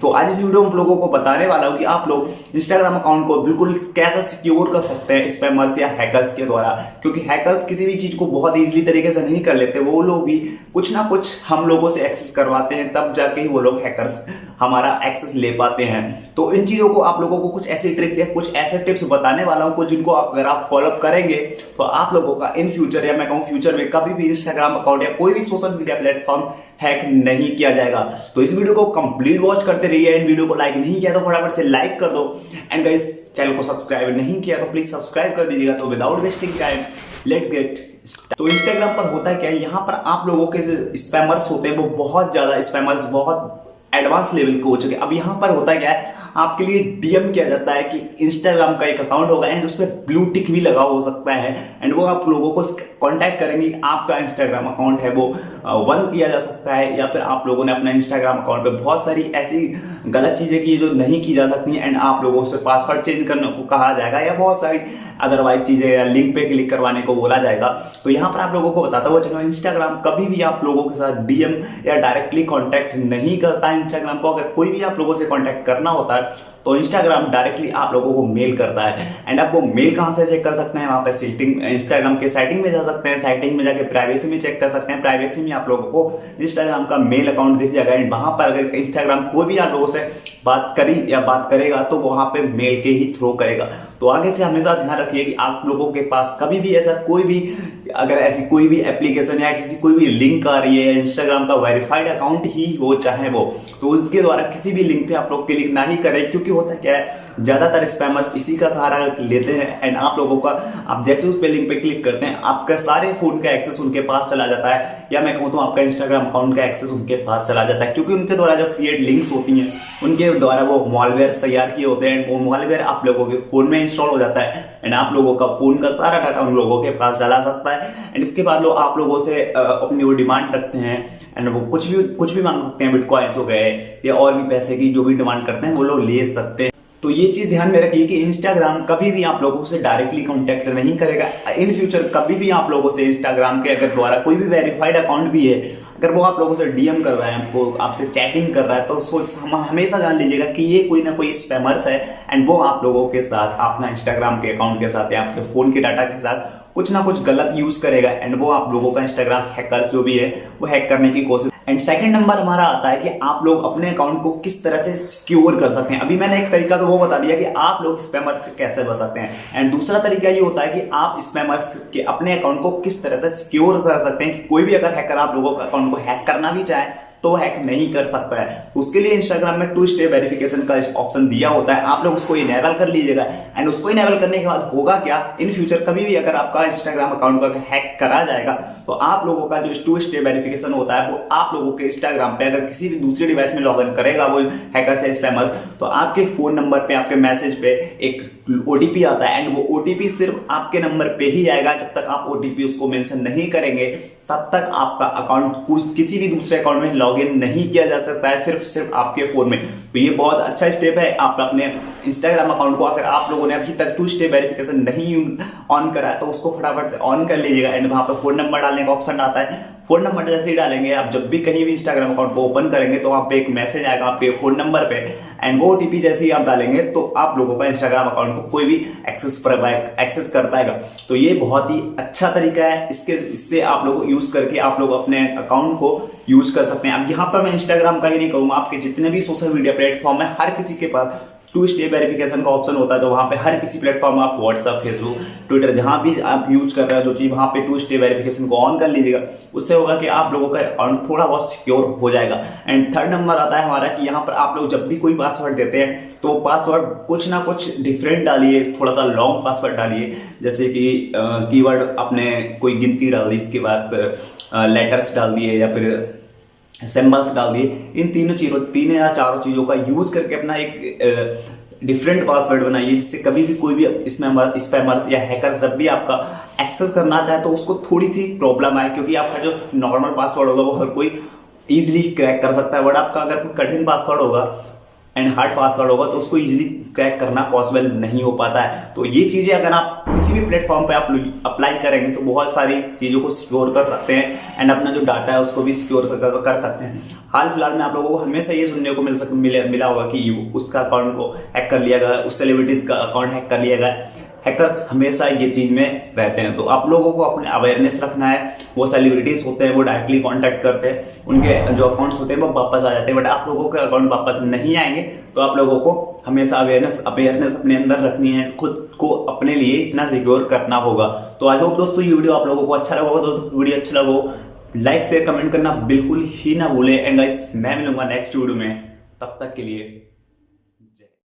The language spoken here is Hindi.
तो आज इस वीडियो में आप लोगों को बताने वाला हूँ कि आप लोग इंस्टाग्राम अकाउंट को बिल्कुल कैसे सिक्योर कर सकते हैं स्पैमर्स या हैकर्स के द्वारा, क्योंकि हैकर्स किसी भी चीज को बहुत इजीली तरीके से नहीं कर लेते। वो लोग भी कुछ ना कुछ हम लोगों से एक्सेस करवाते हैं, तब जाके ही वो लोग हैकर्स हमारा एक्सेस ले पाते हैं। तो इन चीजों को आप लोगों को कुछ ऐसी ट्रिक्स या कुछ ऐसे टिप्स बताने वाला हूं जिनको अगर आप फॉलोअप करेंगे तो आप लोगों का इन फ्यूचर या मैं कहूं फ्यूचर में कभी भी इंस्टाग्राम अकाउंट या कोई भी सोशल मीडिया प्लेटफॉर्म हैक नहीं किया जाएगा। तो इस वीडियो को कंप्लीट वॉच करते रहिए। एंड वीडियो को लाइक नहीं किया तो फटाफट से लाइक कर दो। एंड गाइस, चैनल को सब्सक्राइब नहीं किया तो प्लीज सब्सक्राइब कर दीजिएगा। तो without wasting time let's get. तो इंस्टाग्राम पर होता क्या है, यहाँ पर आप लोगों के स्पैमर्स होते हैं वो बहुत ज्यादा स्पैमर्स बहुत एडवांस लेवल के हो चुके हैं। अब यहाँ पर होता क्या है, आपके लिए डीएम किया जाता है कि इंस्टाग्राम का एक अकाउंट होगा एंड उसमें ब्लू टिक भी लगा हो सकता है एंड वो आप लोगों को कांटेक्ट करेंगे। आपका इंस्टाग्राम अकाउंट है वो बंद किया जा सकता है, या फिर आप लोगों ने अपना इंस्टाग्राम अकाउंट पे बहुत सारी ऐसी गलत चीजें की जो नहीं की जा सकती एंड आप लोगों से पासवर्ड चेंज करने को कहा जाएगा या बहुत सारी अदरवाइज चीजें या लिंक पे क्लिक करवाने को बोला जाएगा। तो यहाँ पर आप लोगों को बताता हुआ चलो, इंस्टाग्राम कभी भी आप लोगों के साथ डीएम या डायरेक्टली कांटेक्ट नहीं करता। इंस्टाग्राम को अगर कोई भी आप लोगों से कांटेक्ट करना होता है तो इंस्टाग्राम डायरेक्टली आप लोगों को मेल करता है। एंड आप वो मेल कहां से चेक कर सकते हैं, वहां पे सेटिंग इंस्टाग्राम के सेटिंग में जा सकते हैं, सेटिंग में जाके प्राइवेसी में चेक कर सकते हैं। प्राइवेसी में आप लोगों को इंस्टाग्राम का मेल अकाउंट दिख जाएगा एंड वहां पर अगर इंस्टाग्राम कोई भी आप लोगों से बात करी या बात करेगा तो वहां पे मेल के ही थ्रू करेगा। तो आगे से हमेशा ध्यान रखिए कि आप लोगों के पास कभी भी ऐसा कोई भी अगर ऐसी कोई भी एप्लीकेशन या किसी कोई भी लिंक आ रही है, इंस्टाग्राम का वेरीफाइड अकाउंट ही हो चाहे वो, तो उसके द्वारा किसी भी लिंक पे आप लोग क्लिक ना ही करें, क्योंकि होता क्या है ज्यादातर स्पैमर्स इसी का सहारा लेते हैं एंड आप लोगों का आप जैसे उस पे लिंक पे क्लिक करते हैं आपका सारे फोन का एक्सेस उनके पास चला जाता है, या मैं कहूँ तो आपका इंस्टाग्राम अकाउंट का एक्सेस उनके पास चला जाता है, क्योंकि उनके द्वारा जो क्रिएट लिंक्स होती हैं उनके द्वारा वो मॉलवेयर तैयार किए होते हैं। वो मॉलवेयर आप लोगों के फोन में इंस्टॉल हो जाता है एंड आप लोगों का फोन का सारा डाटा उन लोगों के पास चला सकता है एंड इसके बाद लोग आप लोगों से अपनी वो डिमांड रखते हैं एंड वो कुछ भी मांग सकते हैं, बिटकॉइंस हो गए या और भी पैसे की जो भी डिमांड करते हैं वो लोग ले सकते हैं। तो ये चीज ध्यान में रखिए कि इंस्टाग्राम कभी भी आप लोगों से डायरेक्टली कांटेक्ट नहीं करेगा। इन फ्यूचर कभी भी आप लोगों से इंस्टाग्राम के अगर द्वारा कोई भी वेरीफाइड अकाउंट भी है, अगर वो आप लोगों से डीएम कर रहा है, आपको आपसे चैटिंग कर रहा है, तो सोच हमेशा जान लीजिएगा कि ये कोई ना कोई स्पैमर्स है एंड वो आप लोगों के साथ अपना इंस्टाग्राम के अकाउंट के साथ या आपके फोन के डाटा के साथ कुछ ना कुछ गलत यूज करेगा एंड वो आप लोगों का इंस्टाग्राम हैकर्स जो भी है वो हैक करने की कोशिश। एंड सेकंड नंबर हमारा आता है कि आप लोग अपने अकाउंट को किस तरह से सिक्योर कर सकते हैं। अभी मैंने एक तरीका तो वो बता दिया कि आप लोग स्पैमर से कैसे बच सकते हैं एंड दूसरा तरीका ये होता है कि आप स्पैमर्स के अपने अकाउंट को किस तरह से सिक्योर कर सकते हैं कि कोई भी अगर हैकर आप लोगों का अकाउंट को हैक करना भी चाहे तो हैक नहीं कर सकता है। उसके लिए इंस्टाग्राम में 2 स्टेप वेरिफिकेशन का ऑप्शन दिया होता है, आप लोग उसको इनेबल कर लीजिएगा एंड उसको इनेबल करने के बाद होगा क्या, इन फ्यूचर कभी भी अगर आपका इंस्टाग्राम अकाउंट को हैक करा जाएगा तो आप लोगों का जो 2 स्टेप वेरिफिकेशन होता है वो आप लोगों के इंस्टाग्राम पे अगर किसी भी दूसरे डिवाइस में लॉग इन करेगा वो हैकर्स या स्पैमर्स, तो आपके फोन नंबर पे आपके मैसेज पे एक ओटीपी आता है एंड वो ओटीपी सिर्फ आपके नंबर पे ही आएगा। जब तक आप ओटीपी उसको मेंशन नहीं करेंगे तब तक आपका अकाउंट किसी भी दूसरे अकाउंट में लॉगिन नहीं किया जा सकता है, सिर्फ आपके फोन में। तो ये बहुत अच्छा स्टेप है। आप अपने इंस्टाग्राम अकाउंट को अगर आप लोगों ने अभी तक 2 स्टेप वेरिफिकेशन नहीं ऑन करा है तो उसको फटाफट से ऑन कर लीजिएगा एंड वहां पर फोन नंबर डालने का ऑप्शन आता है। फोन नंबर जैसे ही डालेंगे आप जब भी कहीं भी इंस्टाग्राम अकाउंट को ओपन करेंगे तो वहां पे एक मैसेज आएगा आपके फोन नंबर पे एंड वो ओटीपी जैसे ही आप डालेंगे तो आप लोगों का इंस्टाग्राम अकाउंट को कोई भी एक्सेस कर पाएगा। तो ये बहुत ही अच्छा तरीका है। इससे आप लोग यूज करके आप लोग अपने अकाउंट को यूज कर सकते हैं। अब यहाँ पर मैं इंस्टाग्राम का ही नहीं कहूंगा, आपके जितने भी सोशल मीडिया प्लेटफॉर्म है हर किसी के पास 2 स्टेप वेरिफिकेशन का ऑप्शन होता है। तो वहां पे हर किसी प्लेटफॉर्म आप व्हाट्सएप, फेसबुक, ट्विटर जहां भी आप यूज कर रहे हो जो चीज वहां पे 2 स्टेप वेरिफिकेशन को ऑन कर लीजिएगा। उससे होगा कि आप लोगों का अकाउंट थोड़ा बहुत सिक्योर हो जाएगा। एंड थर्ड नंबर आता है हमारा कि यहाँ पर आप लोग जब भी कोई पासवर्ड देते हैं तो पासवर्ड कुछ ना कुछ डिफरेंट डालिए, थोड़ा सा लॉन्ग पासवर्ड डालिए, जैसे कि कीवर्ड आपने कोई गिनती डाल दी, इसके बाद लेटर्स डाल दिए या फिर सिंबल्स डाल दिए। इन तीन या चारों चीजों का यूज करके अपना एक डिफरेंट पासवर्ड बनाइए, जिससे कभी भी कोई भी स्पैमर्स या हैकर्स जब भी आपका एक्सेस करना चाहे तो उसको थोड़ी सी प्रॉब्लम आए, क्योंकि आपका जो नॉर्मल पासवर्ड होगा वो हर कोई इजीली क्रैक कर सकता है। बट आपका अगर कोई कठिन पासवर्ड होगा एंड हार्ड पासवर्ड होगा तो उसको इजीली क्रैक करना पॉसिबल नहीं हो पाता है। तो ये चीजें अगर आप किसी भी प्लेटफॉर्म पे आप अप्लाई करेंगे तो बहुत सारी चीजों को सिक्योर कर सकते हैं एंड अपना जो डाटा है उसको भी सिक्योर कर सकते हैं। हाल फिलहाल में आप लोगों को हमेशा ये सुनने को मिला होगा कि उसका अकाउंट को हैक कर लिया गया, उस सेलिब्रिटीज का अकाउंट हैक कर लिया गया। हैकर्स हमेशा ये चीज में रहते हैं, तो आप लोगों को अपने अवेयरनेस रखना है। वो सेलिब्रिटीज होते हैं वो डायरेक्टली कांटेक्ट करते हैं, उनके जो अकाउंट्स होते हैं वो वापस आ जाते हैं, बट आप लोगों के अकाउंट वापस नहीं आएंगे। तो आप लोगों को हमेशा अवेयरनेस अपने अंदर रखनी है, खुद को अपने लिए इतना सिक्योर करना होगा। तो आई होप दोस्तों ये वीडियो आप लोगों को अच्छा लगा होगा। तो वीडियो अच्छा लगा हो लाइक शेयर कमेंट करना बिल्कुल ही ना भूले। एंड गाइस मैं मिलूंगा नेक्स्ट वीडियो में, तब तक के लिए